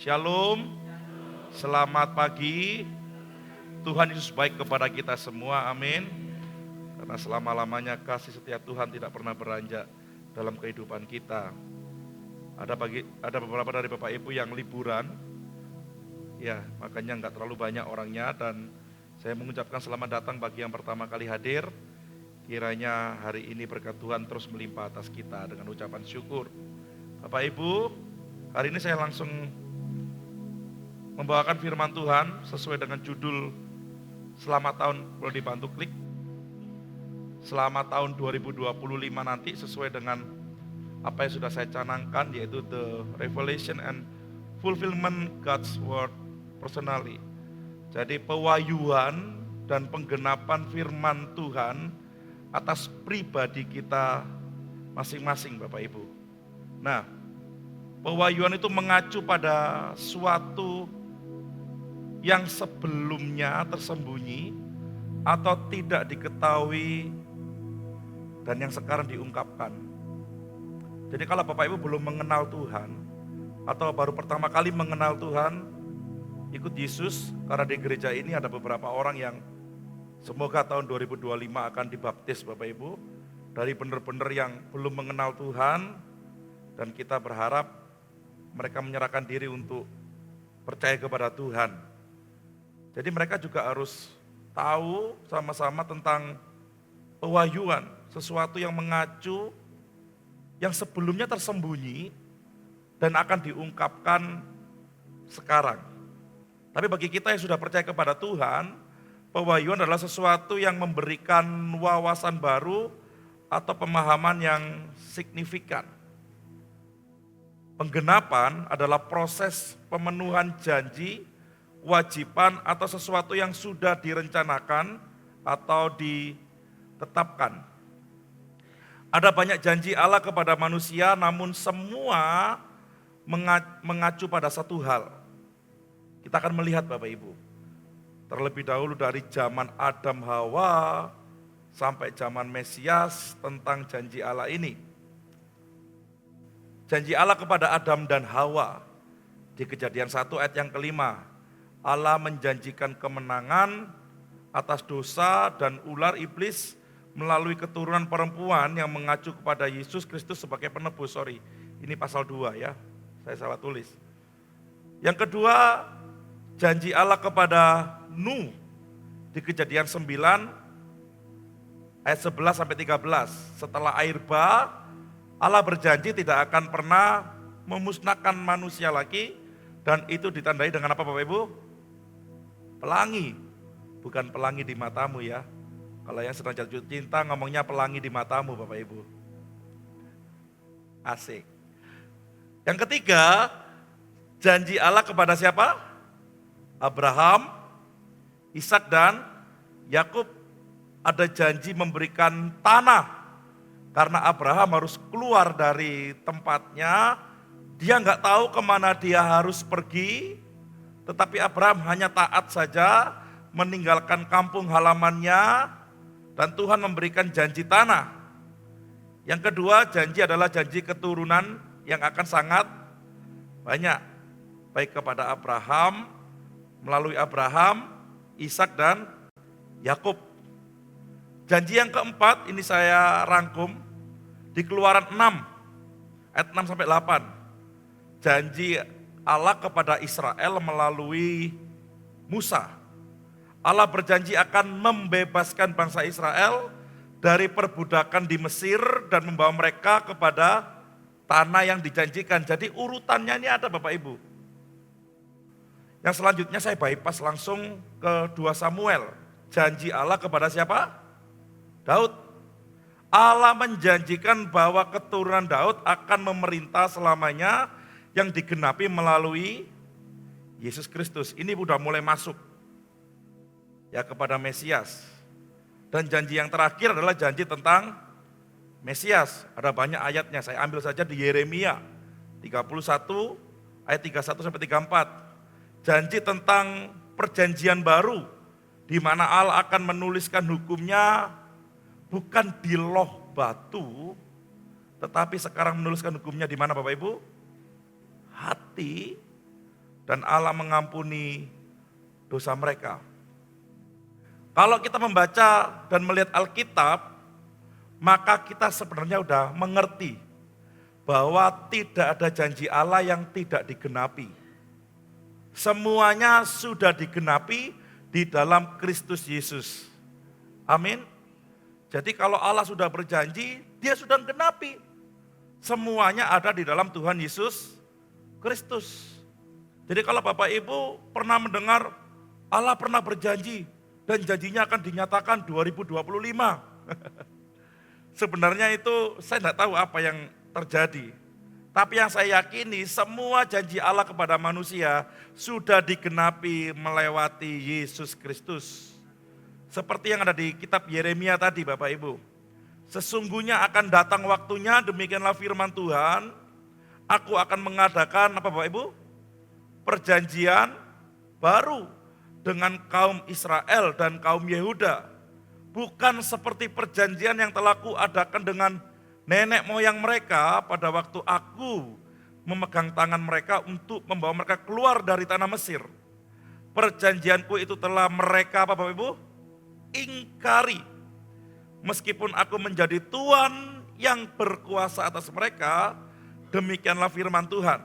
Shalom, selamat pagi. Tuhan Yesus baik kepada kita semua, amin. Karena selama-lamanya kasih setia Tuhan tidak pernah beranjak dalam kehidupan kita. Ada beberapa dari Bapak Ibu yang liburan, ya makanya nggak terlalu banyak orangnya. Dan saya mengucapkan selamat datang bagi yang pertama kali hadir. Kiranya hari ini berkat Tuhan terus melimpah atas kita dengan ucapan syukur. Bapak Ibu, hari ini saya langsung membawakan firman Tuhan sesuai dengan judul Selamat tahun, boleh dibantu klik. Selamat tahun 2025 nanti sesuai dengan apa yang sudah saya canangkan, yaitu The Revelation and Fulfillment God's Word Personally. Jadi pewahyuan dan penggenapan firman Tuhan atas pribadi kita masing-masing, Bapak Ibu. Nah, pewahyuan itu mengacu pada suatu yang sebelumnya tersembunyi atau tidak diketahui dan yang sekarang diungkapkan. Jadi kalau Bapak Ibu belum mengenal Tuhan atau baru pertama kali mengenal Tuhan, ikut Yesus, karena di gereja ini ada beberapa orang yang semoga tahun 2025 akan dibaptis Bapak Ibu, dari benar-benar yang belum mengenal Tuhan, dan kita berharap mereka menyerahkan diri untuk percaya kepada Tuhan. Jadi mereka juga harus tahu sama-sama tentang pewahyuan, sesuatu yang mengacu, yang sebelumnya tersembunyi dan akan diungkapkan sekarang. Tapi bagi kita yang sudah percaya kepada Tuhan, pewahyuan adalah sesuatu yang memberikan wawasan baru atau pemahaman yang signifikan. Penggenapan adalah proses pemenuhan janji, kewajiban atau sesuatu yang sudah direncanakan atau ditetapkan. Ada banyak janji Allah kepada manusia, namun semua mengacu pada satu hal. Kita akan melihat Bapak Ibu, terlebih dahulu dari zaman Adam Hawa sampai zaman Mesias tentang janji Allah ini. Janji Allah kepada Adam dan Hawa di Kejadian 1 ayat yang kelima. Allah menjanjikan kemenangan atas dosa dan ular iblis melalui keturunan perempuan yang mengacu kepada Yesus Kristus sebagai penebus. Ini pasal 2 ya, saya salah tulis. Yang kedua, janji Allah kepada Nuh di Kejadian 9 ayat 11 sampai 13. Setelah air bah, Allah berjanji tidak akan pernah memusnahkan manusia lagi, dan itu ditandai dengan apa Bapak Ibu? Pelangi, bukan pelangi di matamu ya. Kalau yang sedang jatuh cinta ngomongnya pelangi di matamu Bapak Ibu. Asik. Yang ketiga, janji Allah kepada siapa? Abraham, Ishak dan Yakub. Ada janji memberikan tanah. Karena Abraham harus keluar dari tempatnya, dia nggak tahu kemana dia harus pergi, tetapi Abraham hanya taat saja, meninggalkan kampung halamannya, dan Tuhan memberikan janji tanah. Yang kedua, janji adalah janji keturunan yang akan sangat banyak, baik kepada Abraham, melalui Abraham, Ishak dan Yakub. Janji yang keempat, ini saya rangkum, di Keluaran 6, ayat 6 sampai 8. Janji Allah kepada Israel melalui Musa. Allah berjanji akan membebaskan bangsa Israel dari perbudakan di Mesir dan membawa mereka kepada tanah yang dijanjikan. Jadi urutannya ini ada Bapak Ibu. Yang selanjutnya saya bypass langsung ke 2 Samuel. Janji Allah kepada siapa? Daud. Allah menjanjikan bahwa keturunan Daud akan memerintah selamanya, yang digenapi melalui Yesus Kristus. Ini sudah mulai masuk ya kepada Mesias. Dan janji yang terakhir adalah janji tentang Mesias. Ada banyak ayatnya, saya ambil saja di Yeremia 31 ayat 31 sampai 34. Janji tentang perjanjian baru, di mana Allah akan menuliskan hukumnya bukan di loh batu, tetapi sekarang menuliskan hukumnya di mana Bapak Ibu? Hati dan Allah mengampuni dosa mereka. Kalau kita membaca dan melihat Alkitab, maka kita sebenarnya sudah mengerti bahwa tidak ada janji Allah yang tidak digenapi. Semuanya sudah digenapi di dalam Kristus Yesus. Amin. Jadi kalau Allah sudah berjanji, dia sudah genapi. Semuanya ada di dalam Tuhan Yesus Kristus. Jadi kalau Bapak Ibu pernah mendengar Allah pernah berjanji dan janjinya akan dinyatakan 2025. Sebenarnya itu saya tidak tahu apa yang terjadi. Tapi yang saya yakini semua janji Allah kepada manusia sudah digenapi melewati Yesus Kristus. Seperti yang ada di kitab Yeremia tadi Bapak Ibu. Sesungguhnya akan datang waktunya, demikianlah firman Tuhan. Aku akan mengadakan apa Bapak Ibu? Perjanjian baru dengan kaum Israel dan kaum Yehuda. Bukan seperti perjanjian yang telah kuadakan dengan nenek moyang mereka pada waktu aku memegang tangan mereka untuk membawa mereka keluar dari tanah Mesir. Perjanjianku itu telah mereka apa Bapak Ibu? Ingkari. Meskipun aku menjadi Tuhan yang berkuasa atas mereka, demikianlah firman Tuhan.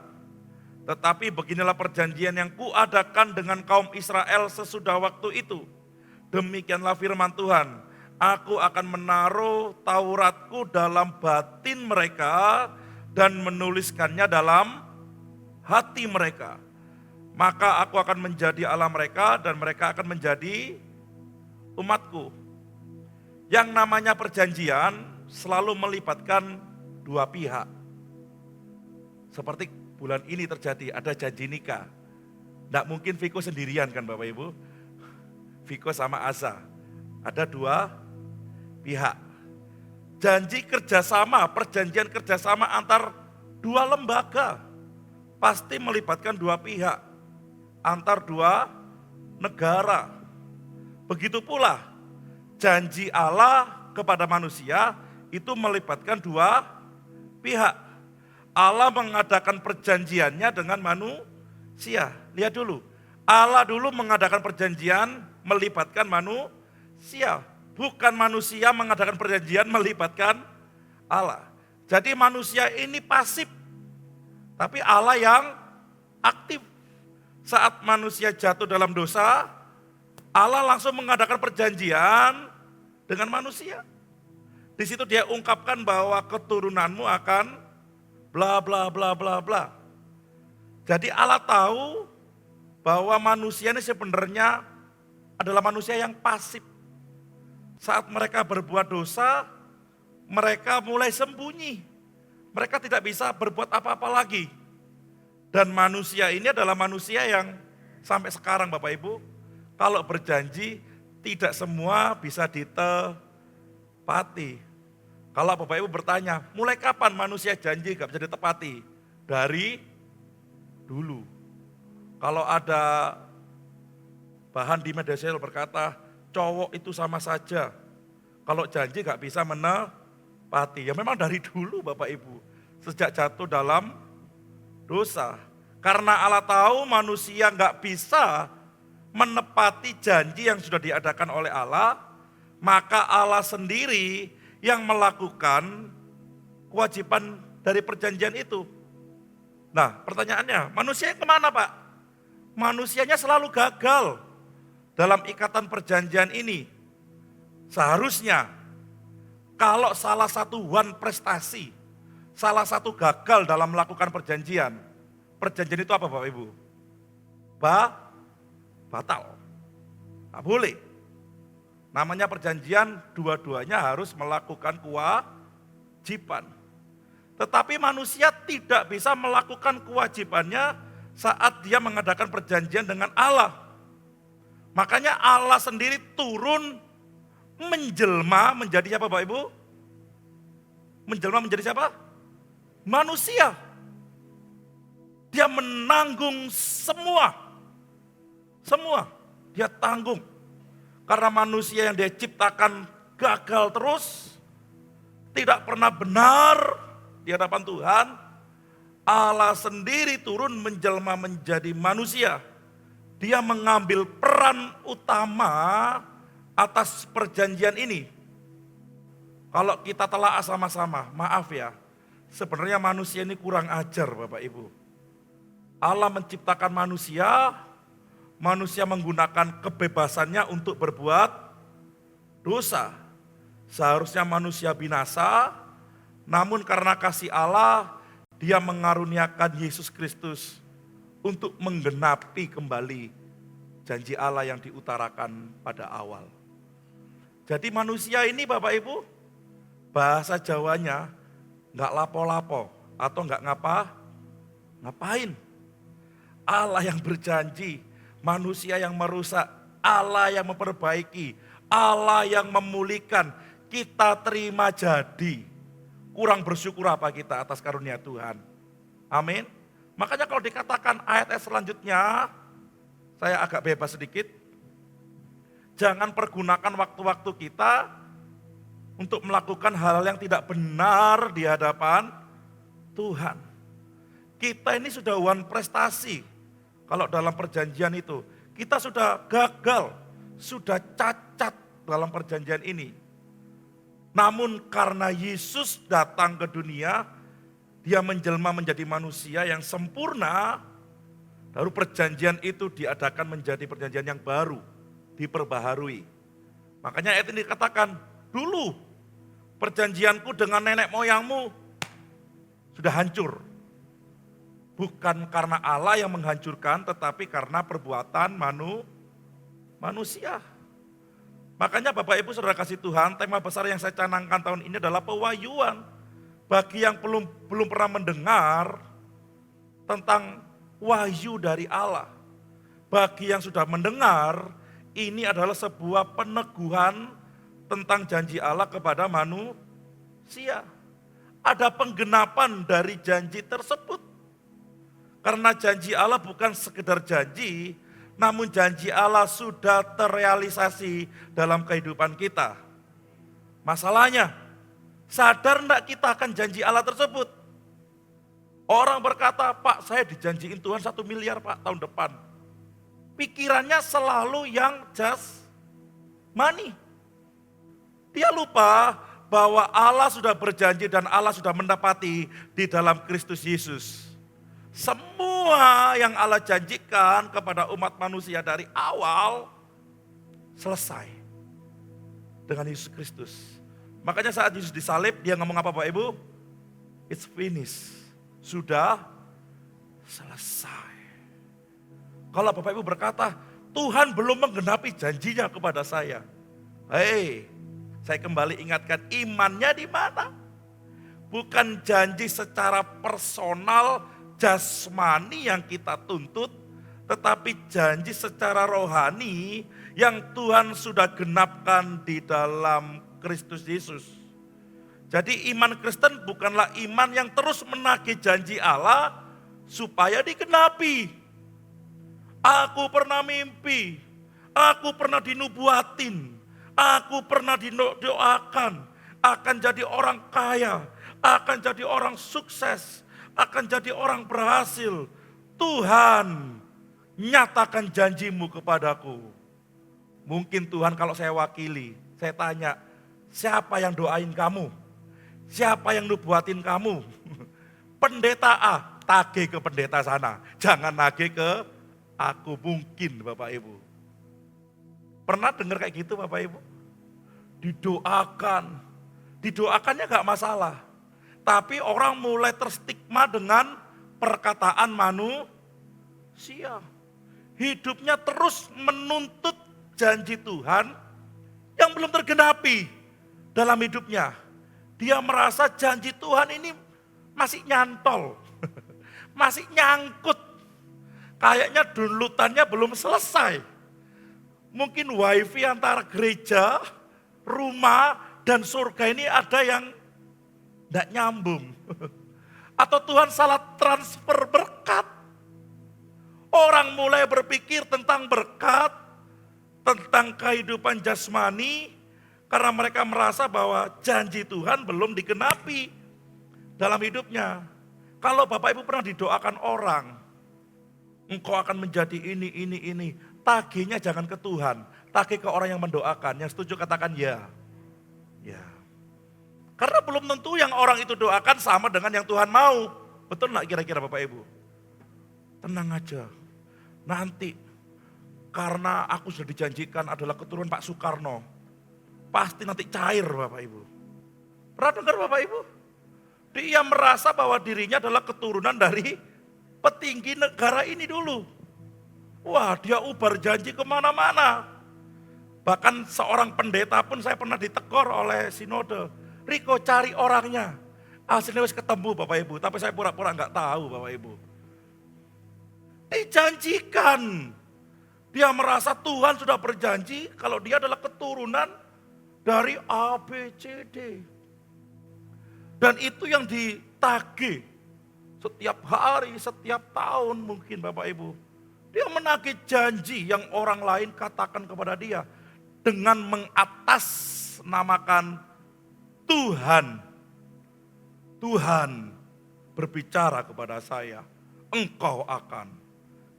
Tetapi beginilah perjanjian yang kuadakan dengan kaum Israel sesudah waktu itu. Demikianlah firman Tuhan, aku akan menaruh Tauratku dalam batin mereka dan menuliskannya dalam hati mereka. Maka aku akan menjadi Allah mereka dan mereka akan menjadi umatku. Yang namanya perjanjian selalu melibatkan dua pihak. Seperti bulan ini terjadi, ada janji nikah. Tidak mungkin Viko sendirian kan Bapak Ibu. Viko sama Asa. Ada dua pihak. Janji kerjasama, perjanjian kerjasama antar dua lembaga. Pasti melibatkan dua pihak. Antar dua negara. Begitu pula janji Allah kepada manusia itu melibatkan dua pihak. Allah mengadakan perjanjiannya dengan manusia. Lihat dulu, Allah dulu mengadakan perjanjian melibatkan manusia. Bukan manusia mengadakan perjanjian melibatkan Allah. Jadi manusia ini pasif, tapi Allah yang aktif. Saat manusia jatuh dalam dosa, Allah langsung mengadakan perjanjian dengan manusia. Di situ dia ungkapkan bahwa keturunanmu akan bla bla bla bla bla. Jadi Allah tahu bahwa manusia ini sebenarnya adalah manusia yang pasif. Saat mereka berbuat dosa, mereka mulai sembunyi. Mereka tidak bisa berbuat apa-apa lagi. Dan manusia ini adalah manusia yang sampai sekarang Bapak Ibu, kalau berjanji tidak semua bisa ditepati. Kalau Bapak Ibu bertanya, mulai kapan manusia janji gak bisa ditepati? Dari dulu. Kalau ada bahan di media sosial berkata, cowok itu sama saja. Kalau janji gak bisa menepati. Ya memang dari dulu Bapak Ibu. Sejak jatuh dalam dosa. Karena Allah tahu manusia gak bisa menepati janji yang sudah diadakan oleh Allah, maka Allah sendiri yang melakukan kewajiban dari perjanjian itu. Nah pertanyaannya, manusia kemana Pak? Manusianya selalu gagal dalam ikatan perjanjian ini. Seharusnya kalau salah satu prestasi, salah satu gagal dalam melakukan perjanjian itu apa Bapak Ibu? Batal. Tak boleh. Namanya perjanjian, dua-duanya harus melakukan kewajiban. Tetapi manusia tidak bisa melakukan kewajibannya saat dia mengadakan perjanjian dengan Allah. Makanya Allah sendiri turun menjelma menjadi siapa Bapak Ibu? Menjelma menjadi siapa? Manusia. Dia menanggung semua. Dia tanggung. Karena manusia yang dia ciptakan gagal terus, tidak pernah benar di hadapan Tuhan, Allah sendiri turun menjelma menjadi manusia. Dia mengambil peran utama atas perjanjian ini. Kalau kita telah sama-sama, maaf ya, sebenarnya manusia ini kurang ajar Bapak Ibu. Allah menciptakan manusia, manusia menggunakan kebebasannya untuk berbuat dosa. Seharusnya manusia binasa, namun karena kasih Allah, Dia mengaruniakan Yesus Kristus untuk menggenapi kembali janji Allah yang diutarakan pada awal. Jadi manusia ini Bapak Ibu, bahasa Jawanya nggak lapo-lapo atau nggak ngapain. Allah yang berjanji, manusia yang merusak, Allah yang memperbaiki, Allah yang memulihkan, kita terima jadi. Kurang bersyukur apa kita atas karunia Tuhan? Amin. Makanya kalau dikatakan ayat selanjutnya, saya agak bebas sedikit. Jangan pergunakan waktu-waktu kita untuk melakukan hal yang tidak benar di hadapan Tuhan. Kita ini sudah one prestasi. Kalau dalam perjanjian itu, kita sudah gagal, sudah cacat dalam perjanjian ini. Namun karena Yesus datang ke dunia, Dia menjelma menjadi manusia yang sempurna, lalu perjanjian itu diadakan menjadi perjanjian yang baru, diperbaharui. Makanya ayat ini dikatakan, dulu perjanjianku dengan nenek moyangmu sudah hancur. Bukan karena Allah yang menghancurkan, tetapi karena perbuatan manusia. Makanya Bapak Ibu Saudara kasih Tuhan, tema besar yang saya canangkan tahun ini adalah pewahyuan. Bagi yang belum pernah mendengar tentang wahyu dari Allah. Bagi yang sudah mendengar, ini adalah sebuah peneguhan tentang janji Allah kepada manusia. Ada penggenapan dari janji tersebut. Karena janji Allah bukan sekedar janji, namun janji Allah sudah terrealisasi dalam kehidupan kita. Masalahnya, sadar enggak kita akan janji Allah tersebut? Orang berkata, Pak saya dijanjiin Tuhan 1 miliar Pak tahun depan. Pikirannya selalu yang just money. Dia lupa bahwa Allah sudah berjanji dan Allah sudah mendapati di dalam Kristus Yesus. Semua yang Allah janjikan kepada umat manusia dari awal selesai dengan Yesus Kristus. Makanya saat Yesus disalib, dia ngomong apa Bapak Ibu? It's finished. Sudah selesai. Kalau Bapak Ibu berkata, Tuhan belum menggenapi janjinya kepada saya. Hei, saya kembali ingatkan imannya di mana? Bukan janji secara personal, jasmani yang kita tuntut, tetapi janji secara rohani yang Tuhan sudah genapkan di dalam Kristus Yesus. Jadi iman Kristen bukanlah iman yang terus menagih janji Allah supaya digenapi. Aku pernah mimpi, aku pernah dinubuatin, aku pernah didoakan, akan jadi orang kaya, akan jadi orang sukses, akan jadi orang berhasil. Tuhan, nyatakan janjimu kepadaku. Mungkin Tuhan kalau saya wakili, saya tanya, siapa yang doain kamu? Siapa yang nubuatin kamu? Pendeta A, tagih ke pendeta sana. Jangan nagih ke aku. Mungkin Bapak Ibu. Pernah dengar kayak gitu Bapak Ibu? Didoakan. Didoakannya gak masalah. Tapi orang mulai terstigma dengan perkataan manusia. Hidupnya terus menuntut janji Tuhan yang belum tergenapi dalam hidupnya. Dia merasa janji Tuhan ini masih nyantol, masih nyangkut. Kayaknya downloadannya belum selesai. Mungkin wifi antara gereja, rumah, dan surga ini ada yang tidak nyambung. Atau Tuhan salah transfer berkat. Orang mulai berpikir tentang berkat, tentang kehidupan jasmani, karena mereka merasa bahwa janji Tuhan belum digenapi dalam hidupnya. Kalau Bapak Ibu pernah didoakan orang, engkau akan menjadi ini. Tagihnya jangan ke Tuhan, tagih ke orang yang mendoakan. Yang setuju katakan ya. Ya. Karena belum tentu yang orang itu doakan sama dengan yang Tuhan mau. Betul nggak kira-kira Bapak Ibu? Tenang aja. Nanti karena aku sudah dijanjikan adalah keturunan Pak Soekarno. Pasti nanti cair Bapak Ibu. Pernah dengar Bapak Ibu? Dia merasa bahwa dirinya adalah keturunan dari petinggi negara ini dulu. Wah, dia ubar janji kemana-mana. Bahkan seorang pendeta pun saya pernah ditegur oleh sinode. Riko cari orangnya. Hasilnya wis ketemu Bapak Ibu, tapi saya pura-pura nggak tahu Bapak Ibu. Dijanjikan. Dia merasa Tuhan sudah berjanji kalau dia adalah keturunan dari A, B, C, D. Dan itu yang ditagih setiap hari, setiap tahun mungkin Bapak Ibu. Dia menagih janji yang orang lain katakan kepada dia dengan mengatasnamakan Tuhan. Tuhan berbicara kepada saya, engkau akan,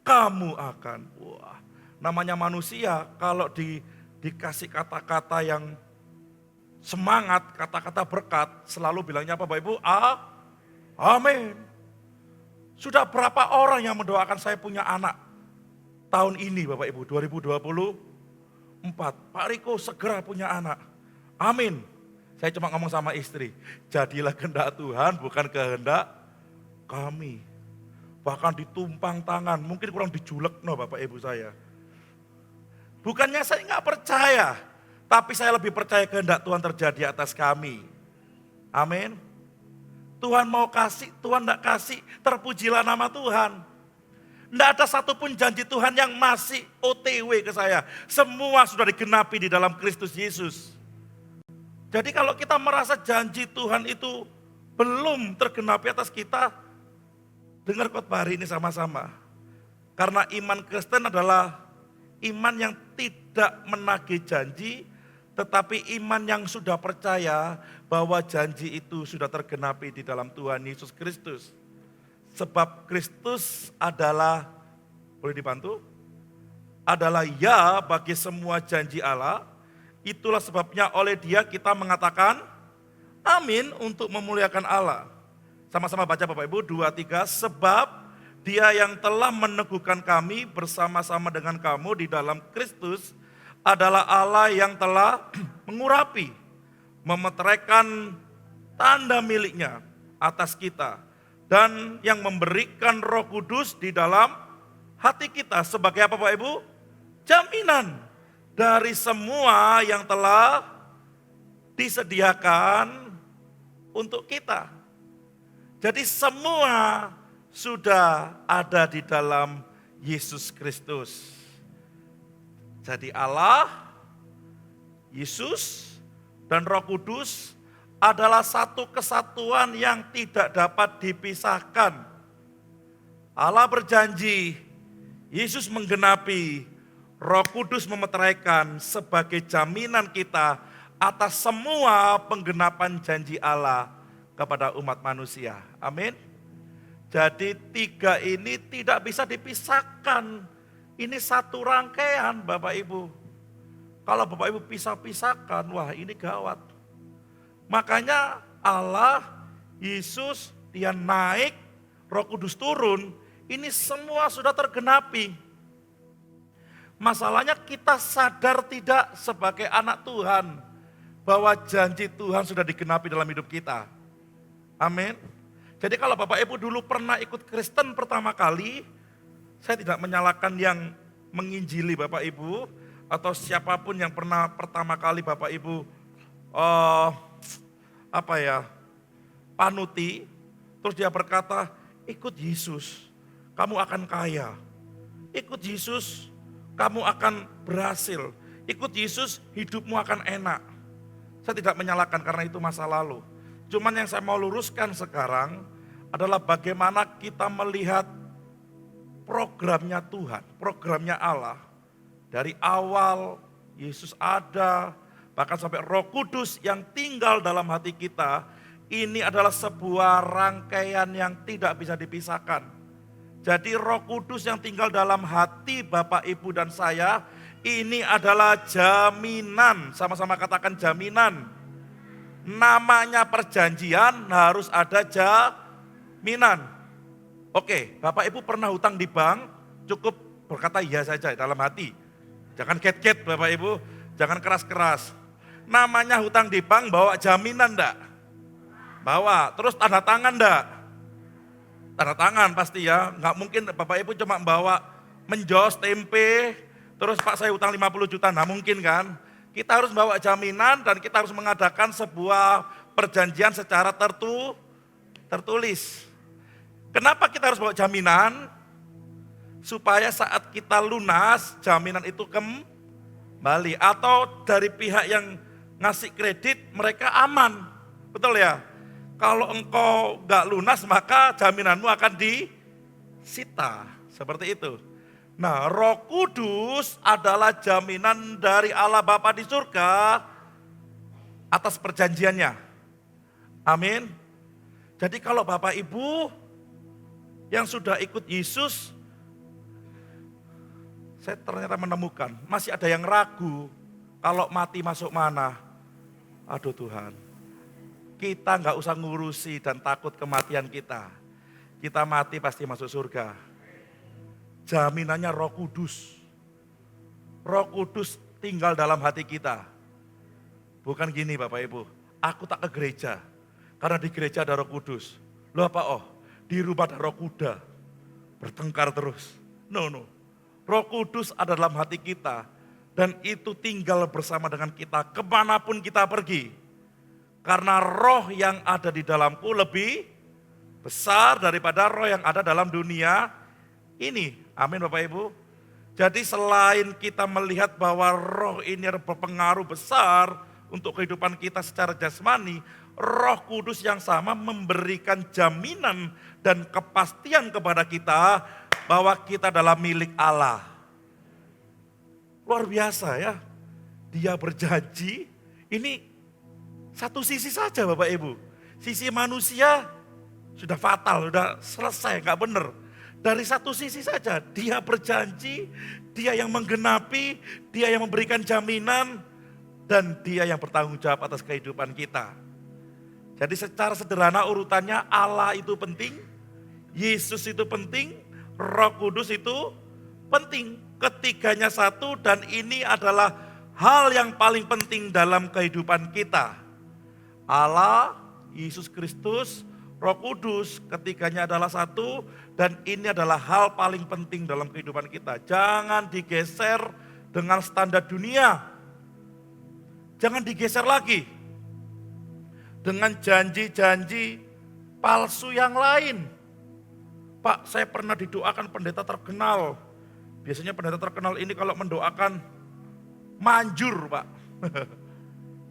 kamu akan. Wah, namanya manusia kalau dikasih kata-kata yang semangat, kata-kata berkat, selalu bilangnya apa Bapak Ibu? Amin. Sudah berapa orang yang mendoakan saya punya anak tahun ini Bapak Ibu, 2024. Pak Riko segera punya anak. Amin. Saya cuma ngomong sama istri, jadilah kehendak Tuhan bukan kehendak kami. Bahkan ditumpang tangan, mungkin kurang dijulek no Bapak Ibu saya. Bukannya saya nggak percaya, tapi saya lebih percaya kehendak Tuhan terjadi atas kami. Amin. Tuhan mau kasih, Tuhan enggak kasih, terpujilah nama Tuhan. Enggak ada satupun janji Tuhan yang masih OTW ke saya. Semua sudah digenapi di dalam Kristus Yesus. Jadi kalau kita merasa janji Tuhan itu belum tergenapi atas kita, dengar khotbah hari ini sama-sama. Karena iman Kristen adalah iman yang tidak menagih janji, tetapi iman yang sudah percaya bahwa janji itu sudah tergenapi di dalam Tuhan Yesus Kristus. Sebab Kristus adalah, boleh dibantu? Adalah ya bagi semua janji Allah. Itulah sebabnya oleh Dia kita mengatakan amin untuk memuliakan Allah. Sama-sama baca Bapak Ibu, 2, 3. Sebab Dia yang telah meneguhkan kami bersama-sama dengan kamu di dalam Kristus adalah Allah yang telah mengurapi, memeteraikan tanda miliknya atas kita, dan yang memberikan Roh Kudus di dalam hati kita sebagai apa Bapak Ibu? Jaminan dari semua yang telah disediakan untuk kita. Jadi semua sudah ada di dalam Yesus Kristus. Jadi Allah, Yesus, dan Roh Kudus adalah satu kesatuan yang tidak dapat dipisahkan. Allah berjanji, Yesus menggenapi, Roh Kudus memeteraikan sebagai jaminan kita atas semua penggenapan janji Allah kepada umat manusia. Amin. Jadi 3 ini tidak bisa dipisahkan. Ini satu rangkaian Bapak Ibu. Kalau Bapak Ibu pisah-pisahkan, wah ini gawat. Makanya Allah, Yesus, Dia naik, Roh Kudus turun, ini semua sudah tergenapi. Masalahnya kita sadar tidak sebagai anak Tuhan, bahwa janji Tuhan sudah digenapi dalam hidup kita. Amin. Jadi kalau Bapak Ibu dulu pernah ikut Kristen pertama kali, saya tidak menyalahkan yang menginjili Bapak Ibu, atau siapapun yang pernah pertama kali Bapak Ibu panuti, terus dia berkata, ikut Yesus, kamu akan kaya. Ikut Yesus, kamu akan berhasil. Ikut Yesus, hidupmu akan enak. Saya tidak menyalahkan karena itu masa lalu. Cuman yang saya mau luruskan sekarang adalah bagaimana kita melihat programnya Tuhan, programnya Allah. Dari awal Yesus ada, bahkan sampai Roh Kudus yang tinggal dalam hati kita, Ini adalah sebuah rangkaian yang tidak bisa dipisahkan. Jadi Roh Kudus yang tinggal dalam hati Bapak, Ibu, dan saya, ini adalah jaminan. Sama-sama katakan jaminan. Namanya perjanjian harus ada jaminan. Oke, Bapak Ibu pernah hutang di bank, cukup berkata iya saja dalam hati. Jangan ket-ket Bapak Ibu, jangan keras-keras. Namanya hutang di bank, bawa jaminan enggak? Bawa, terus tanda tangan enggak? Tanda tangan pasti ya, nggak mungkin Bapak Ibu cuma bawa menjos, tempe, terus Pak saya hutang 50 juta, nggak mungkin kan? Kita harus bawa jaminan dan kita harus mengadakan sebuah perjanjian secara tertulis. Kenapa kita harus bawa jaminan? Supaya saat kita lunas, jaminan itu kembali. Atau dari pihak yang ngasih kredit, mereka aman. Betul ya? Kalau engkau gak lunas, maka jaminanmu akan disita. Seperti itu. Nah, Roh Kudus adalah jaminan dari Allah Bapa di surga atas perjanjiannya. Amin. Jadi kalau Bapak Ibu yang sudah ikut Yesus, saya ternyata menemukan masih ada yang ragu kalau mati masuk mana. Aduh Tuhan, kita nggak usah ngurusi dan takut kematian kita. Kita mati pasti masuk surga. Jaminannya Roh Kudus. Roh Kudus tinggal dalam hati kita. Bukan gini Bapak Ibu, aku tak ke gereja karena di gereja ada Roh Kudus. Loh apa di rumah ada roh kuda, bertengkar terus. No. Roh Kudus ada dalam hati kita dan itu tinggal bersama dengan kita kemanapun kita pergi. Karena roh yang ada di dalamku lebih besar daripada roh yang ada dalam dunia ini. Amin Bapak Ibu. Jadi selain kita melihat bahwa roh ini berpengaruh besar untuk kehidupan kita secara jasmani, Roh Kudus yang sama memberikan jaminan dan kepastian kepada kita bahwa kita adalah milik Allah. Luar biasa ya. Dia berjanji, ini satu sisi saja Bapak Ibu. Sisi manusia sudah fatal, sudah selesai, gak benar. Dari satu sisi saja, dia berjanji, dia yang menggenapi, dia yang memberikan jaminan, dan dia yang bertanggung jawab atas kehidupan kita. Jadi secara sederhana urutannya Allah itu penting, Yesus itu penting, Roh Kudus itu penting. Ketiganya satu dan ini adalah hal yang paling penting dalam kehidupan kita. Allah, Yesus Kristus, Roh Kudus, ketiganya adalah satu dan ini adalah hal paling penting dalam kehidupan kita. Jangan digeser dengan standar dunia. Jangan digeser lagi dengan janji-janji palsu yang lain. Pak, saya pernah didoakan pendeta terkenal. Biasanya pendeta terkenal ini kalau mendoakan manjur, Pak.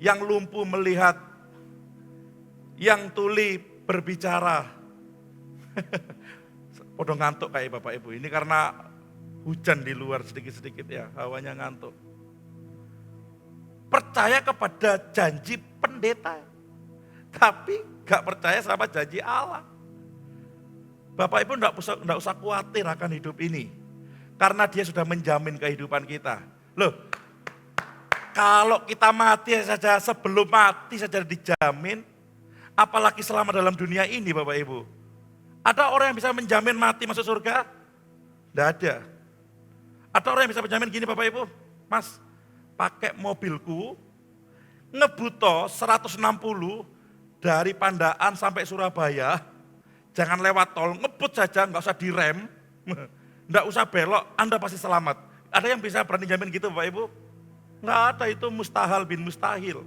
Yang lumpuh melihat, yang tuli berbicara. Podo ngantuk kayak Bapak Ibu. Ini karena hujan di luar sedikit-sedikit ya, hawanya ngantuk. Percaya kepada janji pendeta, tapi gak percaya sama janji Allah. Bapak Ibu enggak usah khawatir akan hidup ini. Karena dia sudah menjamin kehidupan kita. Loh, kalau kita mati saja, sebelum mati saja dijamin, apalagi selama dalam dunia ini Bapak Ibu. Ada orang yang bisa menjamin mati masuk surga? Tidak ada. Ada orang yang bisa menjamin gini Bapak Ibu, Mas, pakai mobilku, ngebuto 160 dari Pandaan sampai Surabaya, jangan lewat tol, ngebut saja, nggak usah direm, nggak usah belok, Anda pasti selamat. Ada yang bisa berani jamin gitu Bapak Ibu? Nggak ada, itu mustahil bin mustahil.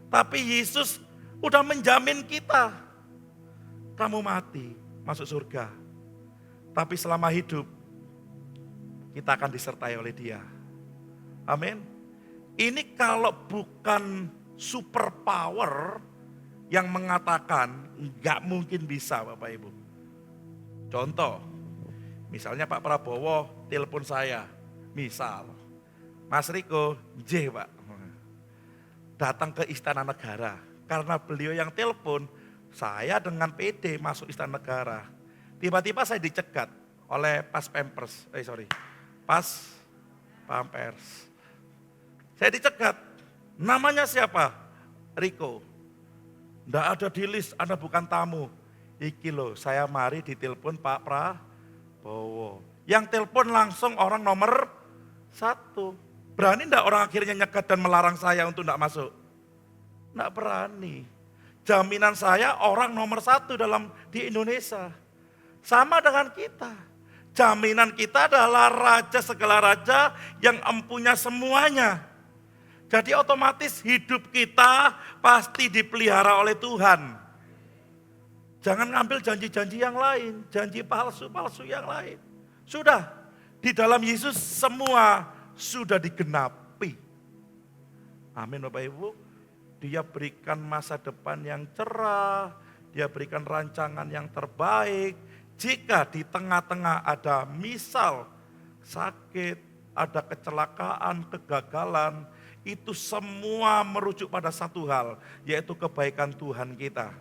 Tapi Yesus udah menjamin kita. Kamu mati, masuk surga. Tapi selama hidup, kita akan disertai oleh Dia. Amin. Ini kalau bukan super power yang mengatakan nggak mungkin bisa Bapak Ibu. Contoh, misalnya Pak Prabowo telepon saya, misal, Mas Riko, Pak, datang ke Istana Negara. Karena beliau yang telepon, Saya dengan PD masuk Istana Negara. Tiba-tiba saya dicegat oleh pas Pampers. Saya dicegat. Namanya siapa? Riko. Nggak ada di list, Anda bukan tamu. Iki loh, saya mari ditelepon Pak Prabowo. Yang telepon langsung orang nomor 1. Berani enggak orang akhirnya nyegat dan melarang saya untuk enggak masuk? Enggak berani. Jaminan saya orang nomor 1 di Indonesia. Sama dengan kita. Jaminan kita adalah raja segala raja yang empunya semuanya. Jadi otomatis hidup kita pasti dipelihara oleh Tuhan. Jangan ngambil janji-janji yang lain, janji palsu-palsu yang lain. Sudah, di dalam Yesus semua sudah digenapi. Amin Bapak Ibu. Dia berikan masa depan yang cerah, dia berikan rancangan yang terbaik. Jika di tengah-tengah ada misal sakit, ada kecelakaan, kegagalan, itu semua merujuk pada satu hal, yaitu kebaikan Tuhan kita.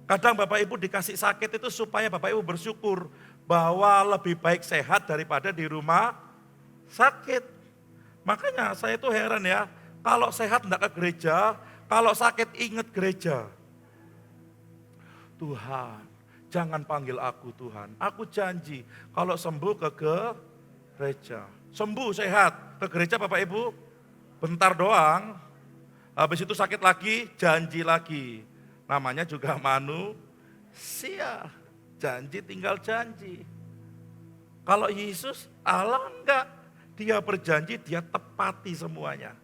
Kadang Bapak Ibu dikasih sakit itu supaya Bapak Ibu bersyukur bahwa lebih baik sehat daripada di rumah sakit. Makanya saya itu heran ya, kalau sehat enggak ke gereja, kalau sakit ingat gereja. Tuhan, jangan panggil aku Tuhan. Aku janji kalau sembuh ke gereja. Sembuh sehat ke gereja Bapak Ibu, bentar doang. Habis itu sakit lagi, janji lagi. Namanya juga manusia, janji tinggal janji. Kalau Yesus, Allah enggak, dia berjanji, dia tepati semuanya.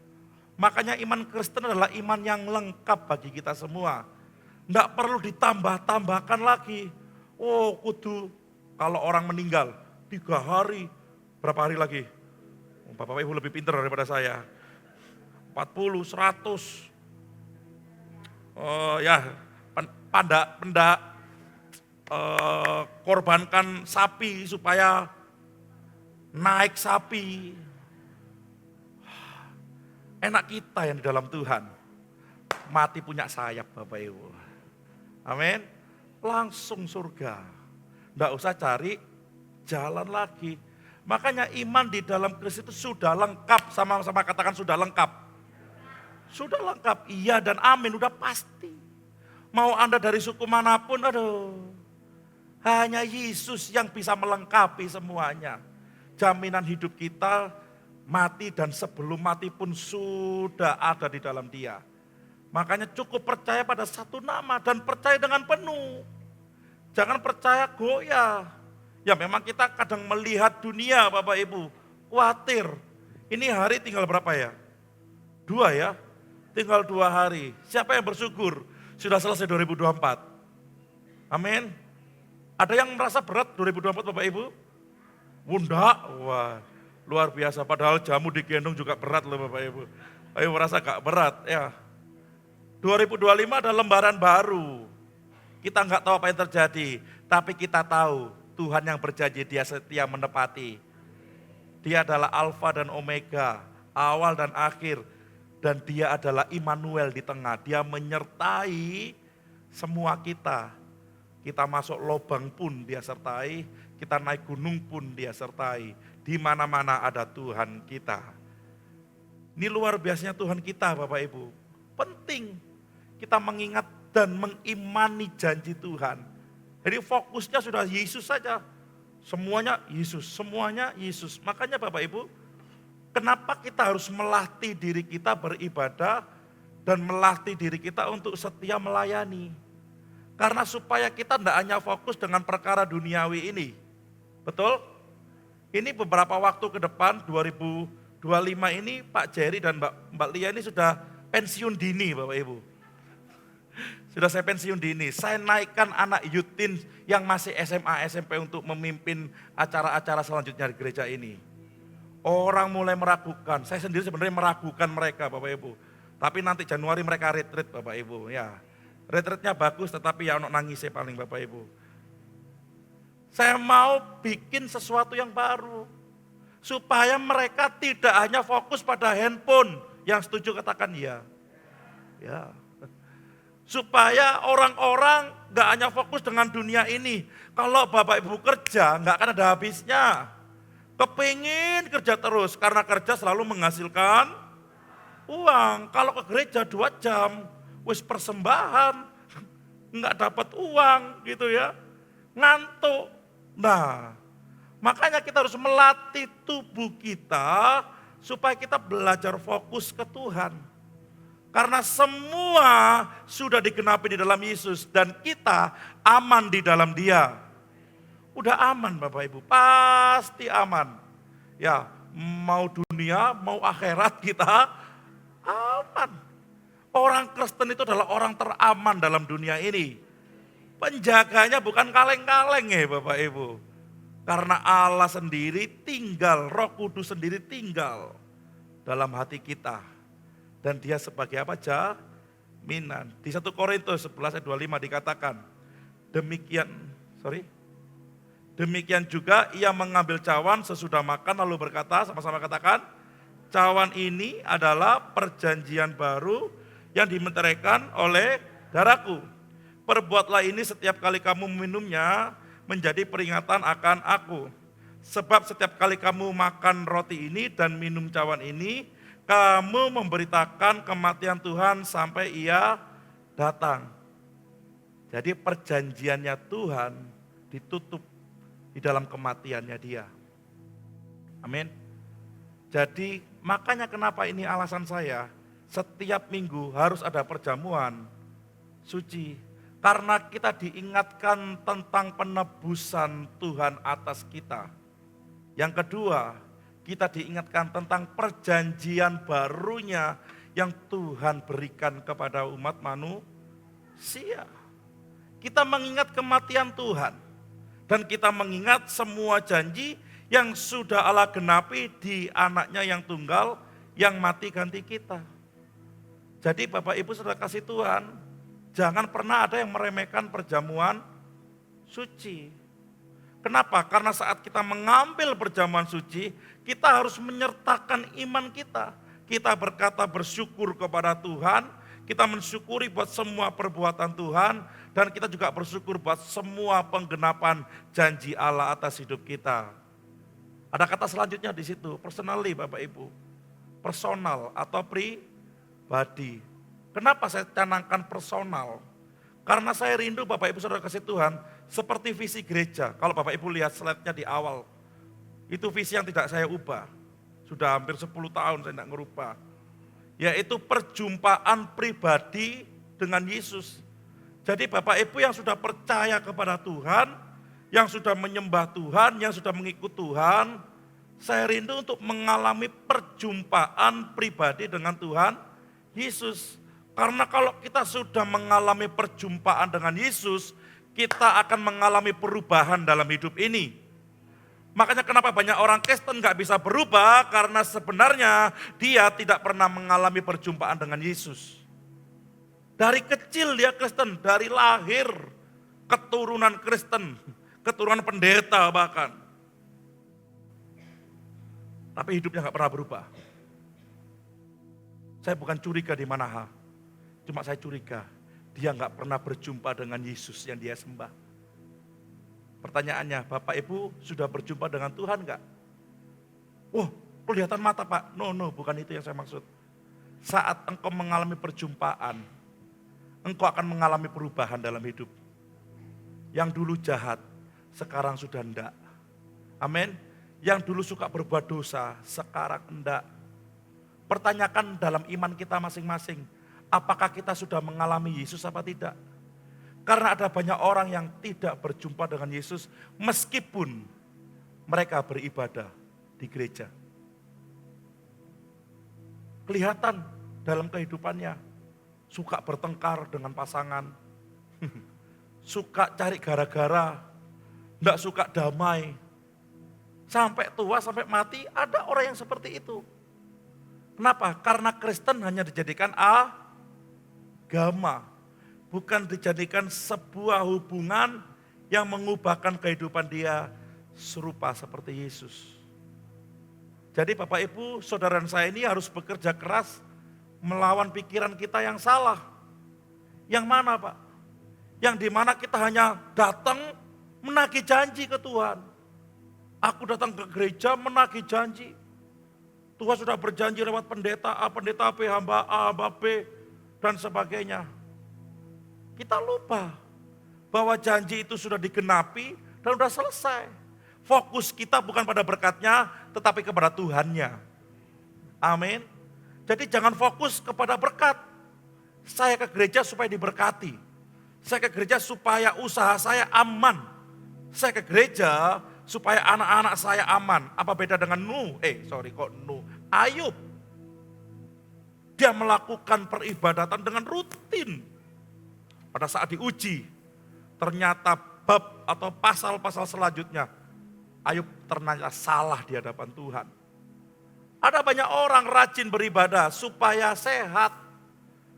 Makanya iman Kristen adalah iman yang lengkap bagi kita semua. Enggak perlu ditambah-tambahkan lagi. Oh kudu, kalau orang meninggal 3 hari, berapa hari lagi? Bapak Ibu lebih pintar daripada saya. 40, 100. Korbankan sapi supaya naik sapi. Enak kita yang di dalam Tuhan. Mati punya sayap Bapak Ibu. Amin. Langsung surga. Nggak usah cari jalan lagi. Makanya iman di dalam Kristus itu sudah lengkap. Sama-sama katakan sudah lengkap. Sudah lengkap, iya dan amin, udah pasti. Mau Anda dari suku manapun, hanya Yesus yang bisa melengkapi semuanya. Jaminan hidup kita, mati dan sebelum mati pun sudah ada di dalam Dia. Makanya cukup percaya pada satu nama dan percaya dengan penuh. Jangan percaya goyah. Ya memang kita kadang melihat dunia Bapak Ibu, khawatir. Ini hari tinggal berapa ya? 2 ya? Tinggal 2 hari. Siapa yang bersyukur? Sudah selesai 2024. Amin. Ada yang merasa berat 2024 Bapak Ibu? Enggak, wah luar biasa. Padahal jamu digendong juga berat loh Bapak Ibu. Ayo merasa gak berat ya. 2025 ada lembaran baru. Kita enggak tahu apa yang terjadi. Tapi kita tahu Tuhan yang berjanji dia setia menepati. Dia adalah Alfa dan Omega, awal dan akhir. Dan dia adalah Immanuel di tengah. Dia menyertai semua kita. Kita masuk lubang pun dia sertai. Kita naik gunung pun dia sertai. Di mana-mana ada Tuhan kita. Ini luar biasanya Tuhan kita Bapak Ibu. Penting kita mengingat dan mengimani janji Tuhan. Jadi fokusnya sudah Yesus saja. Semuanya Yesus, semuanya Yesus. Makanya Bapak Ibu, kenapa kita harus melatih diri kita beribadah dan melatih diri kita untuk setia melayani? Karena supaya kita tidak hanya fokus dengan perkara duniawi ini. Betul? Ini beberapa waktu ke depan 2025 ini Pak Jerry dan Mbak Lia ini sudah pensiun dini Bapak Ibu. Sudah saya pensiun dini. Saya naikkan anak Yutin yang masih SMA, SMP untuk memimpin acara-acara selanjutnya di gereja ini. Orang mulai meragukan, saya sendiri sebenarnya meragukan mereka Bapak Ibu. Tapi nanti Januari mereka retreat Bapak Ibu. Ya, retreatnya bagus tetapi ya untuk nangisnya paling Bapak Ibu. Saya mau bikin sesuatu yang baru. Supaya mereka tidak hanya fokus pada handphone. Yang setuju katakan ya. Ya. Supaya orang-orang gak hanya fokus dengan dunia ini. Kalau Bapak Ibu kerja gak akan ada habisnya. Kepingin kerja terus karena kerja selalu menghasilkan uang. Kalau ke gereja 2 jam, wis persembahan, nggak dapat uang gitu ya, ngantuk. Nah, makanya kita harus melatih tubuh kita supaya kita belajar fokus ke Tuhan. Karena semua sudah digenapi di dalam Yesus dan kita aman di dalam Dia. Udah aman Bapak Ibu, pasti aman. Ya, mau dunia, mau akhirat kita aman. Orang Kristen itu adalah orang teraman dalam dunia ini. Penjaganya bukan kaleng-kaleng ya Bapak Ibu. Karena Allah sendiri tinggal, Roh Kudus sendiri tinggal dalam hati kita. Dan dia sebagai apa? Jaminan. Di 1 Korintus 11 ayat 25 dikatakan, Demikian juga ia mengambil cawan sesudah makan lalu berkata, sama-sama katakan, cawan ini adalah perjanjian baru yang dimeteraikan oleh darahku. Perbuatlah ini setiap kali kamu meminumnya menjadi peringatan akan aku. Sebab setiap kali kamu makan roti ini dan minum cawan ini, kamu memberitakan kematian Tuhan sampai ia datang. Jadi perjanjiannya Tuhan ditutup di dalam kematiannya dia. Amin. Jadi makanya kenapa ini alasan saya, setiap minggu harus ada perjamuan suci. Karena kita diingatkan tentang penebusan Tuhan atas kita. Yang kedua, kita diingatkan tentang perjanjian barunya yang Tuhan berikan kepada umat manusia. Kita mengingat kematian Tuhan. Dan kita mengingat semua janji yang sudah Allah genapi di anaknya yang tunggal yang mati ganti kita. Jadi Bapak Ibu Saudara kasih Tuhan, jangan pernah ada yang meremehkan perjamuan suci. Kenapa? Karena saat kita mengambil perjamuan suci, kita harus menyertakan iman kita. Kita berkata bersyukur kepada Tuhan, kita mensyukuri buat semua perbuatan Tuhan, dan kita juga bersyukur buat semua penggenapan janji Allah atas hidup kita. Ada kata selanjutnya di situ, personally Bapak Ibu. Personal atau pribadi. Kenapa saya canangkan personal? Karena saya rindu Bapak Ibu Saudara kasih Tuhan, seperti visi gereja. Kalau Bapak Ibu lihat slide-nya di awal, itu visi yang tidak saya ubah. Sudah hampir 10 tahun saya tidak ngerubah. Yaitu perjumpaan pribadi dengan Yesus. Jadi Bapak Ibu yang sudah percaya kepada Tuhan, yang sudah menyembah Tuhan, yang sudah mengikut Tuhan, saya rindu untuk mengalami perjumpaan pribadi dengan Tuhan Yesus. Karena kalau kita sudah mengalami perjumpaan dengan Yesus, kita akan mengalami perubahan dalam hidup ini. Makanya kenapa banyak orang Kristen gak bisa berubah, karena sebenarnya dia tidak pernah mengalami perjumpaan dengan Yesus. Dari kecil dia Kristen, dari lahir keturunan Kristen, keturunan pendeta bahkan. Tapi hidupnya gak pernah berubah. Saya bukan curiga di mana, cuma saya curiga dia gak pernah berjumpa dengan Yesus yang dia sembah. Pertanyaannya, Bapak Ibu sudah berjumpa dengan Tuhan gak? Oh, kelihatan mata Pak. No, bukan itu yang saya maksud. Saat engkau mengalami perjumpaan, engkau akan mengalami perubahan dalam hidup. Yang dulu jahat, sekarang sudah enggak. Amin. Yang dulu suka berbuat dosa, sekarang enggak. Pertanyakan dalam iman kita masing-masing, apakah kita sudah mengalami Yesus apa tidak? Karena ada banyak orang yang tidak berjumpa dengan Yesus meskipun mereka beribadah di gereja. Kelihatan dalam kehidupannya, suka bertengkar dengan pasangan, suka cari gara-gara, enggak suka damai. Sampai tua, sampai mati ada orang yang seperti itu. Kenapa? Karena Kristen hanya dijadikan agama. Bukan dijadikan sebuah hubungan yang mengubahkan kehidupan dia serupa seperti Yesus. Jadi Bapak Ibu, saudara saya ini harus bekerja keras melawan pikiran kita yang salah. Yang mana Pak? Yang dimana kita hanya datang menagih janji ke Tuhan. Aku datang ke gereja menagih janji. Tuhan sudah berjanji lewat pendeta A, pendeta B, hamba A, hamba B, dan sebagainya. Kita lupa bahwa janji itu sudah digenapi dan sudah selesai. Fokus kita bukan pada berkatnya, tetapi kepada Tuhannya. Amin. Jadi jangan fokus kepada berkat. Saya ke gereja supaya diberkati. Saya ke gereja supaya usaha saya aman. Saya ke gereja supaya anak-anak saya aman. Apa beda dengan Ayub. Dia melakukan peribadatan dengan rutin. Pada saat diuji, ternyata bab atau pasal-pasal selanjutnya, Ayub ternyata salah di hadapan Tuhan. Ada banyak orang rajin beribadah supaya sehat.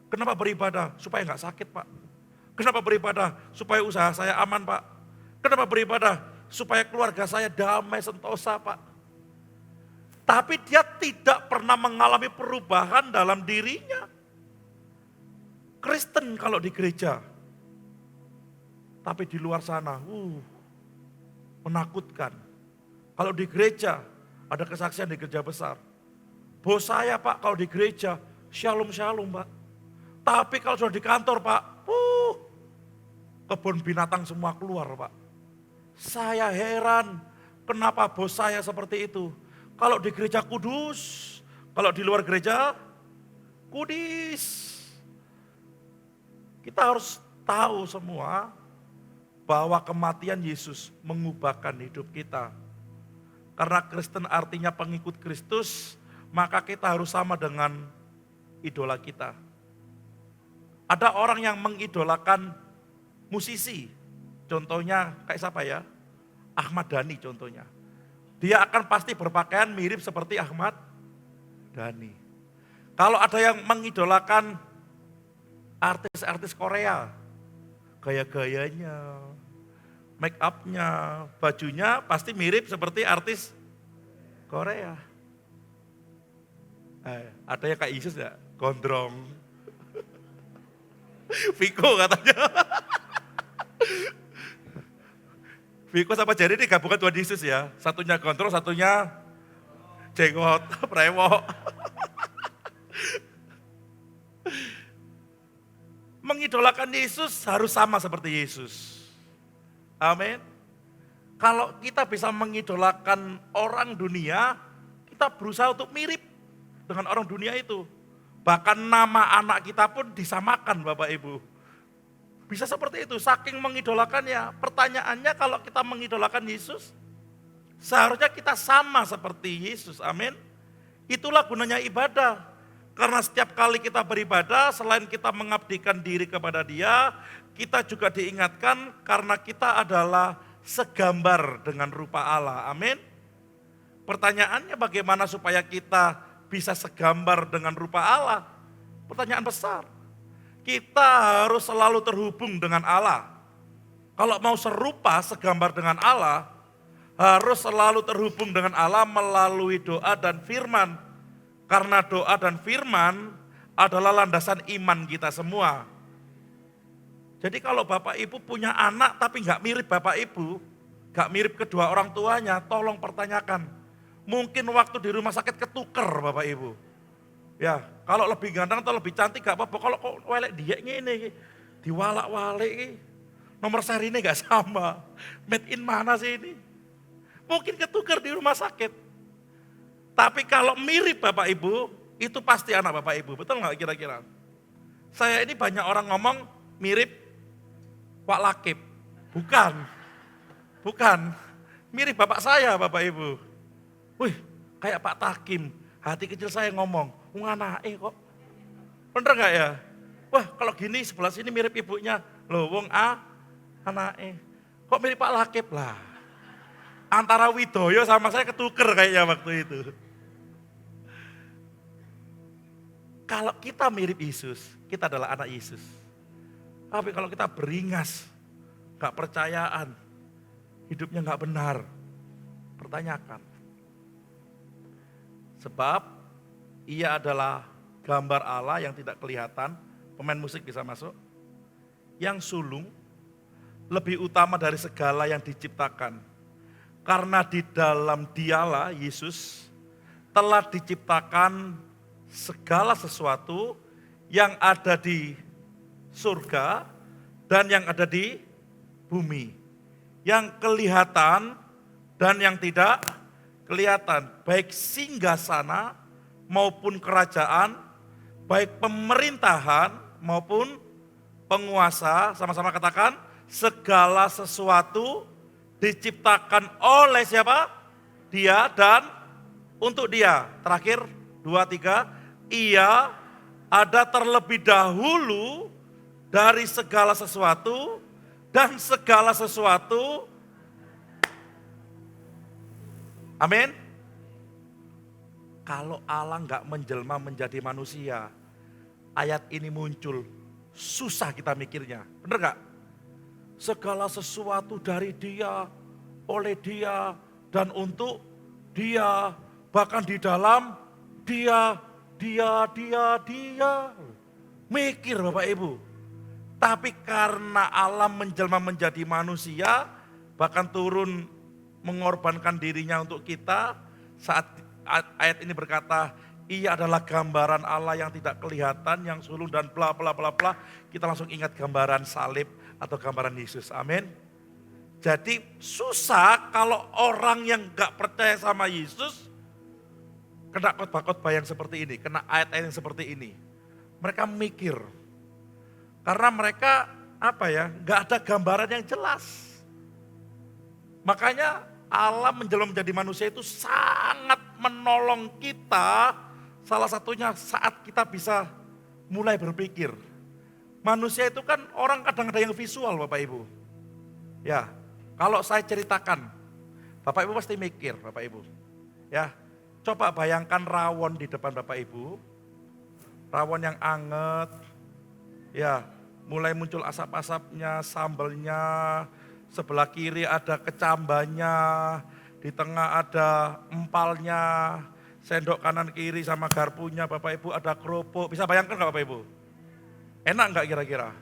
Kenapa beribadah? Supaya nggak sakit Pak. Kenapa beribadah? Supaya usaha saya aman Pak. Kenapa beribadah? Supaya keluarga saya damai sentosa Pak. Tapi dia tidak pernah mengalami perubahan dalam dirinya. Kristen kalau di gereja. Tapi di luar sana, menakutkan. Kalau di gereja, ada kesaksian di gereja besar. Bos saya Pak kalau di gereja, shalom Pak. Tapi kalau sudah di kantor Pak, kebun binatang semua keluar Pak. Saya heran, kenapa bos saya seperti itu. Kalau di gereja kudus, kalau di luar gereja, kudis. Kita harus tahu semua bahwa kematian Yesus mengubahkan hidup kita. Karena Kristen artinya pengikut Kristus, maka kita harus sama dengan idola kita. Ada orang yang mengidolakan musisi, contohnya kayak siapa ya? Ahmad Dhani contohnya. Dia akan pasti berpakaian mirip seperti Ahmad Dhani. Kalau ada yang mengidolakan artis-artis Korea, gaya-gayanya, make up-nya, bajunya pasti mirip seperti artis Korea. Ada yang kayak Yesus ya, gondrong. Viko katanya. Viko sama Jerry ini gabungan Tuhan Yesus ya. Satunya gondrong, satunya jenggot, brewok. Mengidolakan Yesus harus sama seperti Yesus. Amin. Kalau kita bisa mengidolakan orang dunia, kita berusaha untuk mirip dengan orang dunia itu. Bahkan nama anak kita pun disamakan Bapak Ibu. Bisa seperti itu, saking mengidolakannya. Pertanyaannya kalau kita mengidolakan Yesus, seharusnya kita sama seperti Yesus, amin. Itulah gunanya ibadah. Karena setiap kali kita beribadah, selain kita mengabdikan diri kepada Dia, kita juga diingatkan karena kita adalah segambar dengan rupa Allah, amin. Pertanyaannya bagaimana supaya kita bisa segambar dengan rupa Allah? Pertanyaan besar. Kita harus selalu terhubung dengan Allah. Kalau mau serupa, segambar dengan Allah, harus selalu terhubung dengan Allah melalui doa dan firman. Karena doa dan firman adalah landasan iman kita semua. Jadi kalau Bapak Ibu punya anak tapi nggak mirip Bapak Ibu, nggak mirip kedua orang tuanya, tolong pertanyakan. Mungkin waktu di rumah sakit ketuker Bapak Ibu. Ya, kalau lebih ganteng atau lebih cantik gak apa-apa. Kalau kok welek dia ini, diwalak-walik, nomor seri ini gak sama. Made in mana sih ini? Mungkin ketuker di rumah sakit. Tapi kalau mirip Bapak Ibu, itu pasti anak Bapak Ibu. Betul gak kira-kira? Saya ini banyak orang ngomong mirip Pak Lakib. Bukan. Mirip bapak saya Bapak Ibu. Wih, kayak Pak Takim. Hati kecil saya ngomong, anake kok. Bener gak ya? Wah, kalau gini sebelah sini mirip ibunya. Loh, anake. Kok mirip Pak Lakib lah. Antara Widoyo sama saya ketuker kayaknya waktu itu. Kalau kita mirip Yesus, kita adalah anak Yesus. Tapi kalau kita beringas, gak percayaan, hidupnya gak benar, pertanyakan. Sebab ia adalah gambar Allah yang tidak kelihatan. Pemain musik bisa masuk. yang sulung lebih utama dari segala yang diciptakan. Karena di dalam Dialah, Yesus, telah diciptakan segala sesuatu yang ada di surga dan yang ada di bumi. Yang kelihatan dan yang tidak kelihatan. Baik singgasana maupun kerajaan, baik pemerintahan maupun penguasa, sama-sama katakan, segala sesuatu diciptakan oleh siapa? Dia dan untuk dia. Terakhir, 2, 3, ia ada terlebih dahulu dari segala sesuatu dan segala sesuatu. Amin. Kalau Allah nggak menjelma menjadi manusia, ayat ini muncul. Susah kita mikirnya, benar gak? Segala sesuatu dari dia, oleh dia, dan untuk dia. Bahkan di dalam dia. Mikir Bapak Ibu. Tapi karena Allah menjelma menjadi manusia, bahkan turun mengorbankan dirinya untuk kita, saat ayat ini berkata, ia adalah gambaran Allah yang tidak kelihatan, yang sulung dan bla bla bla bla. Kita langsung ingat gambaran salib atau gambaran Yesus. Amin. Jadi susah kalau orang yang gak percaya sama Yesus kena khotbah-khotbah yang seperti ini, kena ayat-ayat yang seperti ini. Mereka mikir. Karena mereka gak ada gambaran yang jelas. Makanya Allah menjelma menjadi manusia itu sangat menolong kita. Salah satunya saat kita bisa mulai berpikir. Manusia itu kan orang kadang ada yang visual Bapak Ibu. Ya, kalau saya ceritakan, Bapak Ibu pasti mikir Bapak Ibu. Ya, coba bayangkan rawon di depan Bapak Ibu. Rawon yang anget, ya mulai muncul asap-asapnya, sambalnya, sebelah kiri ada kecambahnya, di tengah ada empalnya, sendok kanan kiri sama garpunya Bapak Ibu ada kerupuk. Bisa bayangkan gak Bapak Ibu? Enak gak kira-kira?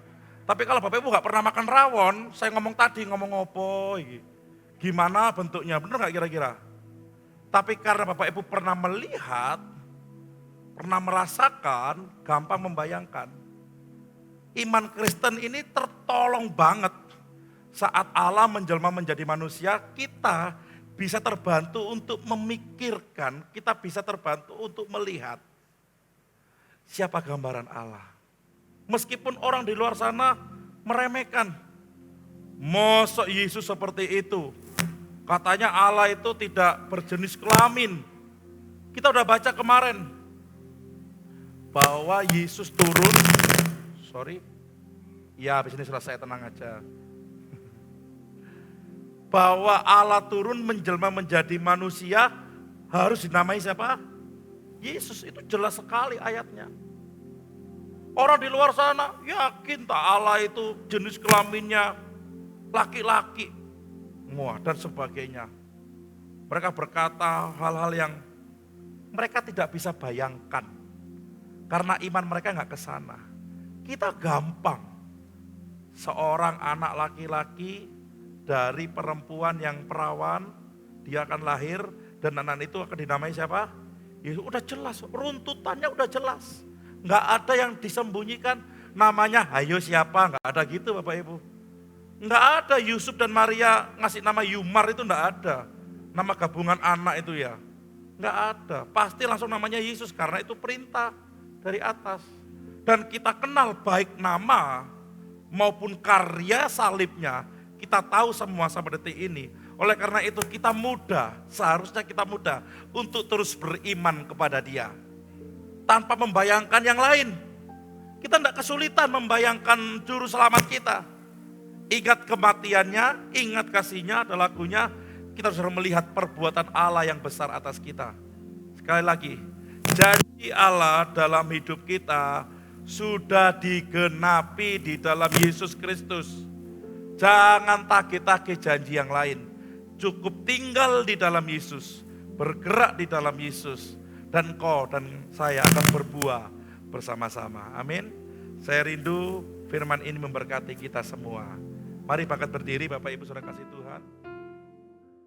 Tapi kalau Bapak Ibu gak pernah makan rawon, saya ngomong tadi, ngomong apa? Gimana bentuknya? Bener gak kira-kira? Tapi karena Bapak Ibu pernah melihat, pernah merasakan, gampang membayangkan. Iman Kristen ini tertolong banget. Saat Allah menjelma menjadi manusia, kita bisa terbantu untuk memikirkan, kita bisa terbantu untuk melihat siapa gambaran Allah. Meskipun orang di luar sana meremehkan, mosok Yesus seperti itu, katanya Allah itu tidak berjenis kelamin. Kita udah baca kemarin bahwa Yesus turun, habis ini selesai, tenang aja. Bahwa Allah turun menjelma menjadi manusia harus dinamai siapa? Yesus. Itu jelas sekali ayatnya. Orang di luar sana yakin tak Allah itu jenis kelaminnya laki-laki. Dan sebagainya. Mereka berkata hal-hal yang mereka tidak bisa bayangkan. Karena iman mereka gak ke sana. Kita gampang. Seorang anak laki-laki dari perempuan yang perawan, dia akan lahir dan anak itu akan dinamai siapa? Ya udah jelas, runtutannya udah jelas. Nggak ada yang disembunyikan, namanya hayo siapa, nggak ada gitu Bapak Ibu. Nggak ada Yusuf dan Maria ngasih nama Yumar, itu nggak ada. Nama gabungan anak itu ya, nggak ada. Pasti langsung namanya Yesus karena itu perintah dari atas. Dan kita kenal baik nama maupun karya salibnya, kita tahu semua sampai detik ini. Oleh karena itu kita mudah, seharusnya kita mudah untuk terus beriman kepada Dia. Tanpa membayangkan yang lain. Kita tidak kesulitan membayangkan juru selamat kita. Ingat kematiannya, ingat kasihnya, ada lagunya. Kita harus melihat perbuatan Allah yang besar atas kita. Sekali lagi, janji Allah dalam hidup kita sudah digenapi di dalam Yesus Kristus. Jangan tagih-tagih janji yang lain. Cukup tinggal di dalam Yesus, bergerak di dalam Yesus, dan kau dan saya akan berbuah bersama-sama. Amin. Saya rindu firman ini memberkati kita semua. Mari bangkit berdiri Bapak Ibu Saudara kasih Tuhan.